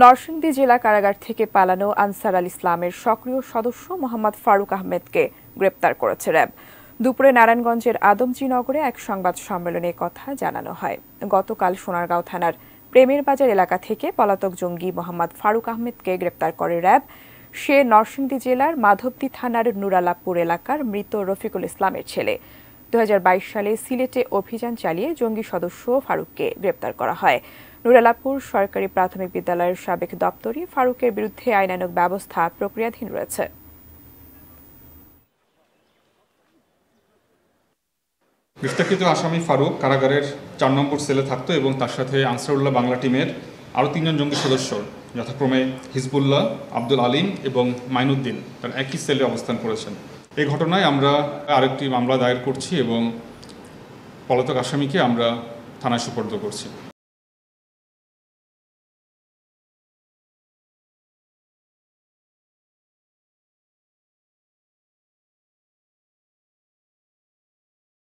নরসিংদী জেলা কারাগার থেকে পালানো আনসার আল ইসলামের সক্রিয় সদস্য মোহাম্মদ ফারুক আহমেদকে গ্রেপ্তার করেছে র্যাব। দুপুরে নারায়ণগঞ্জের আদমজীনগরে এক সংবাদ সম্মেলনে কথা জানানো হয়। গতকাল সোনারগাঁও থানার প্রেমের বাজার এলাকা থেকে পলাতক জঙ্গি মোহাম্মদ ফারুক আহমেদকে গ্রেপ্তার করে র্যাব। সে নরসিংদী জেলার মাধবদী থানার নুরালাপুর এলাকার মৃত রফিকুল ইসলামের ছেলে। 2022 সালে সিলেটে অভিযান চালিয়ে জঙ্গি সদস্য ফারুককে গ্রেপ্তার করা হয়। নুরালাপুর সরকারি প্রাথমিক বিদ্যালয়ের সাবেক দপ্তরি ফারুকের বিরুদ্ধে আইনানুগ ব্যবস্থা প্রক্রিয়াধীন রয়েছে। গ্রেফতারকৃত আসামি ফারুক কারাগারের 4 নম্বর সেলে থাকতো এবং তার সাথে আনসারুল্লাহ বাংলা টিমের আরও 3 জন জঙ্গি সদস্য যথাক্রমে হিজবুল্লাহ, আব্দুল আলিম এবং মাইনুদ্দিন তার একই সেলে অবস্থান করেছেন। এই ঘটনায় আমরা আরেকটি মামলা দায়ের করছি এবং পলাতক আসামিকে আমরা থানায় সোপর্দ করছি।